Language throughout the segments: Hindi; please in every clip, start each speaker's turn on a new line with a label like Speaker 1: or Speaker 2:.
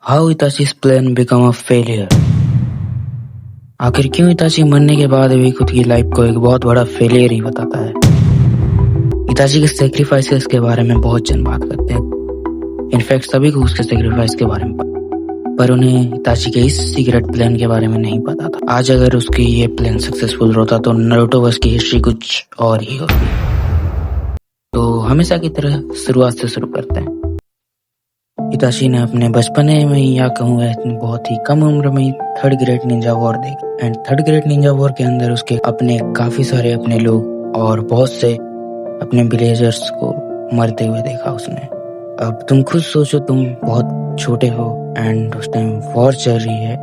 Speaker 1: How Itachi's plan become a failure. आखिर क्यों इताची मरने के बाद भी खुद की लाइफ को एक बहुत बड़ा फेलियर ही बताता है। इताची के सेक्रीफाइसेस के बारे में बहुत जन बात करते हैं। इनफैक्ट सभी को उसके सेक्रीफाइस के बारे में पता, पर उन्हें इताची के इस सीक्रेट प्लान के बारे में नहीं पता था। आज अगर उसकी ये प्लान सक्सेसफुल होता तो नारुतो वर्स की हिस्ट्री कुछ और ही होती। तो हमेशा की तरह शुरुआत से शुरू करते हैं। इताची ने अपने बचपने में या कहूँ बहुत ही कम उम्र में थर्ड ग्रेड निंजा वॉर देखी। And third grade Ninja war के अंदर उसके अपने काफी सारे अपने लोग और बहुत से अपने विलेजर्स को मरते हुए देखा उसने। अब तुम खुद सोचो, तुम बहुत छोटे हो एंड उस टाइम वॉर चल रही है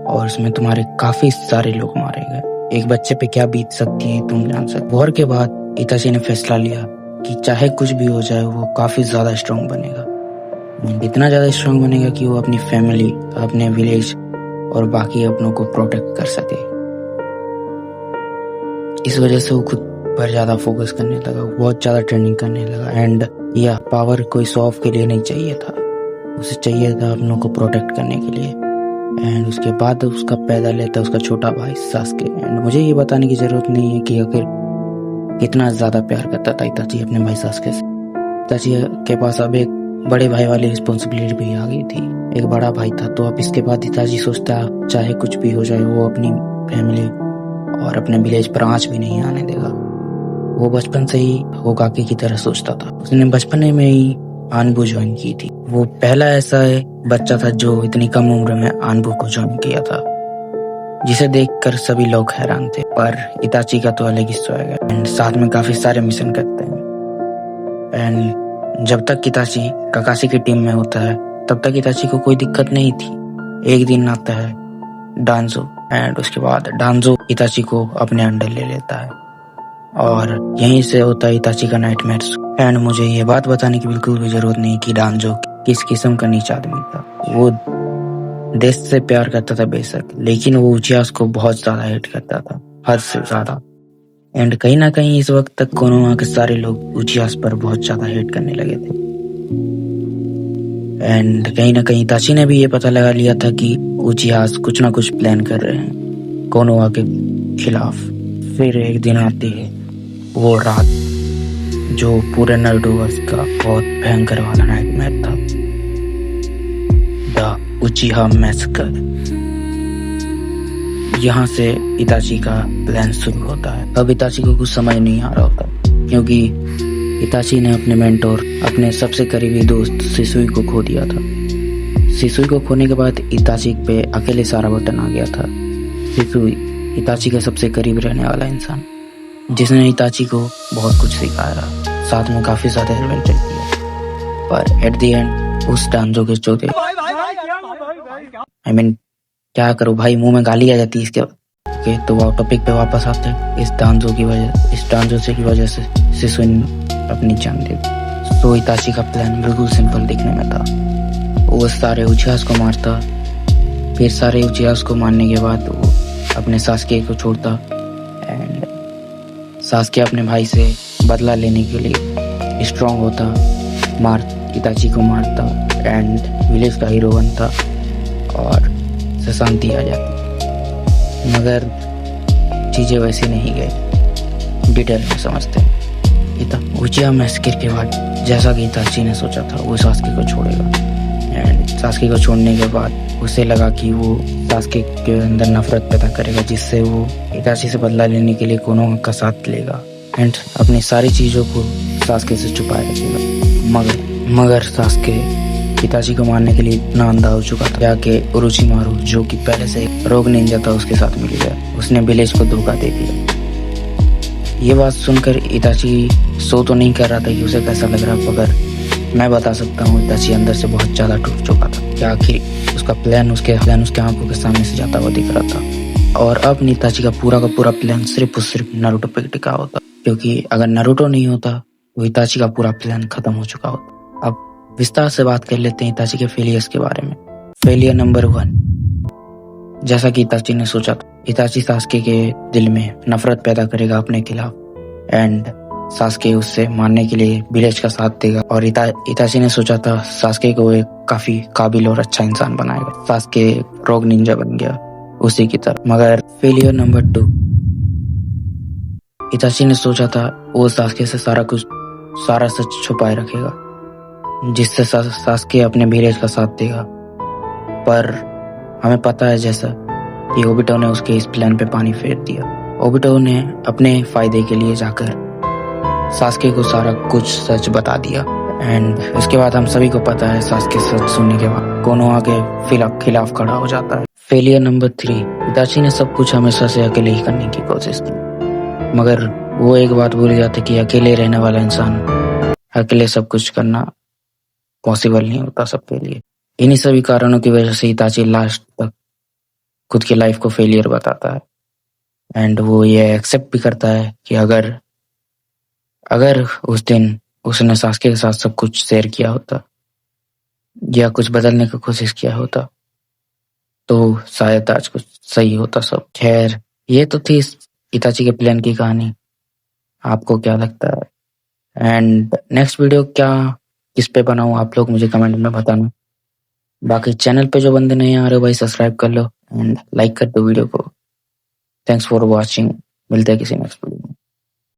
Speaker 1: और उसमें तुम्हारे काफी सारे लोग मारे गए। एक बच्चे पे क्या बीत सकती है तुम जान सकते। वॉर के बाद इताची ने फैसला लिया कि चाहे कुछ भी हो जाए वो काफी ज्यादा स्ट्रांग बनेगा, इतना ज्यादा स्ट्रांग बनेगा कि वो अपनी फैमिली, अपने विलेज और बाकी अपनों को प्रोटेक्ट कर सके। इस वजह से वो खुद पर ज्यादा फोकस करने लगा, बहुत ज्यादा ट्रेनिंग करने लगा। एंड यह पावर कोई शो ऑफ के लिए नहीं चाहिए था, उसे चाहिए था अपनों को प्रोटेक्ट करने के लिए। एंड उसके बाद उसका पैदा लेता उसका छोटा भाई सास्के। एंड मुझे ये बताने की जरूरत नहीं है कि आखिर कितना ज्यादा प्यार करता था इताची अपने भाई सास्के से। इताची के पास अब एक बड़े भाई वाली रिस्पॉन्सिबिलिटी भी आ गई थी, एक बड़ा भाई था। तो अब इसके बाद इताची सोचता चाहे कुछ भी हो जाए वो अपनी फैमिली और अपने विलेज पर आंच भी नहीं आने देगा। वो बचपन से ही होकागे की तरह सोचता था। उसने बचपन में ही आनबू ज्वाइन की थी। वो पहला ऐसा बच्चा था जो इतनी कम उम्र में आनबू को ज्वाइन किया था, जिसे देखकर सभी लोग हैरान थे। पर इताची का तो अलग ही स्वैग है एंड साथ में काफी सारे मिशन करते हैं। एंड जब तक इताची काकाशी की टीम में होता है तब तक इताची को कोई दिक्कत नहीं थी। एक दिन आता है डांजो एंड उसके बाद डांजो इताची को अपने अंडर ले लेता है और यहीं से होता है इताची का नाइटमेयर्स। एंड मुझे ये बात बताने की बिल्कुल भी जरूरत नहीं कि डांजो किस किस्म का नीच आदमी था। वो देश से प्यार करता था बेशक, लेकिन वो उचियास को बहुत ज्यादा हेट करता था, हद से ज्यादा। एंड कहीं ना कहीं इस वक्त तक कोनोहा के सारे लोग उचियास पर बहुत ज्यादा हेट करने लगे थे। एंड कहीं ना कहीं इताची ने भी ये पता लगा लिया था कि उचियास कुछ ना कुछ प्लान कर रहे हैं कोनोहा के खिलाफ। फिर एक दिन आती है वो रात जो पूरे नारुतो वर्स का बहुत भयंकर वाला नाइटमेयर था, द उचिहा मैसेकर। यहाँ से इताची का प्लान शुरू होता है। अब इताची को कुछ समझ नहीं आ रहा होता क्योंकि इताची ने अपने मेंटोर, अपने सबसे करीबी दोस्त सिसुई को खो दिया था। सिसुई को खोने के बाद इताची पे अकेले सारा बटन आ गया था। सिसुई इताची का सबसे करीब रहने वाला इंसान, जिसने इताची को बहुत कुछ सिखाया, साथ में काफी सारे एडवेंचर किए। पर एट द एंड उस डांजो के चौथे क्या करो भाई, मुंह में गाली आ जाती है इसके। ओके, तो वो टॉपिक पे वापस आते हैं। इस डांजो की वजह से सिसुई अपनी जान दे दी। तो इताची का प्लान बिल्कुल सिंपल दिखने में था। वो सारे उचियास को मारता, फिर सारे उचियास को मारने के बाद वो अपने सास्के को छोड़ता एंड सास्के अपने भाई से बदला लेने के लिए स्ट्रांग होता, इताची को मारता एंड विलेज का हीरो बनता और शांति आ जाती। मगर चीजें वैसी नहीं गई, डिटेल में समझते हैं। उचिहा मैसेकर के बाद जैसा कि इताची ने सोचा था वो सास्के को छोड़ेगा। एंड सास्के को छोड़ने के बाद उसे लगा कि वो सास्के के अंदर नफरत पैदा करेगा, जिससे वो इताची से बदला लेने के लिए कोनोहा का साथ लेगा एंड अपनी सारी चीजों को सास्के से छुपाए रखेगा। मगर सास्के इताची को मारने के लिए इतना अंधा हो चुका था कि ओरोचिमारू, जो कि पहले से एक रोग निंजा था, उसके साथ मिल गया। उसने विलेज को धोखा दे दिया। ये बात सुनकर इताची सो तो नहीं कर रहा था कि उसे कैसा लग रहा, मगर मैं बता सकता हूँ इताची अंदर से बहुत ज्यादा टूट चुका था कि आखिर उसका प्लान उसके आंखों के सामने से जाता हुआ दिख रहा था। और अब इताची का पूरा प्लान सिर्फ और सिर्फ नारुतो पे टिका होता, क्योंकि अगर नारुतो नहीं होता तो इताची का पूरा प्लान खत्म हो चुका होता। अब विस्तार से बात कर लेते हैं इताची के फेलियर्स के बारे में। फेलियर नंबर 1, जैसा कि इताची ने सोचा था, इताची सास्के के दिल में नफरत पैदा करेगा अपने खिलाफ एंड सास्के उससे मारने के लिए विलेज का साथ देगा और इताची ने सोचा था सास्के को एक काफी काबिल और अच्छा इंसान बनाएगा। सास्के रोग निंजा बन गया उसी की तरह। मगर फेलियर नंबर 2, इताची ने सोचा था वो सास्के से सारा सच छुपाए रखेगा, जिससे सास्के अपने विलेज का साथ देगा। पर हमें पता है जैसा कि ओबिटो ने उसके इस प्लान पे पानी फेर दिया। ओबिटो ने अपने फायदे के लिए जाकर सास्के को सारा कुछ सच बता दिया। एंड उसके बाद हम सभी को पता है सास्के सच सुनने के बाद कोनोहा के खिलाफ खड़ा हो जाता है। फेलियर नंबर 3, इताची ने सब कुछ हमेशा से अकेले ही करने की कोशिश की, मगर वो एक बात भूल जाते कि अकेले रहने वाला इंसान अकेले सब कुछ करना पॉसिबल नहीं होता सबके लिए। इन्हीं सभी कारणों की वजह से इताची लास्ट तक खुद की लाइफ को फेलियर बताता है। एंड वो ये एक्सेप्ट भी करता है कि अगर उस दिन उसने सास्के के साथ सब कुछ शेयर किया होता या कुछ बदलने की कोशिश किया होता तो शायद आज कुछ सही होता सब। खैर, ये तो थी इताची के प्लान की कहानी। आपको क्या लगता है? एंड नेक्स्ट वीडियो किस पे बनाऊं आप लोग मुझे कमेंट में बताना। बाकी चैनल पे जो बंदे नहीं आ रहे भाई सब्सक्राइब कर लो एंड लाइक कर दो वीडियो को। Thanks for watching. मिलते हैं किसी नेक्स्ट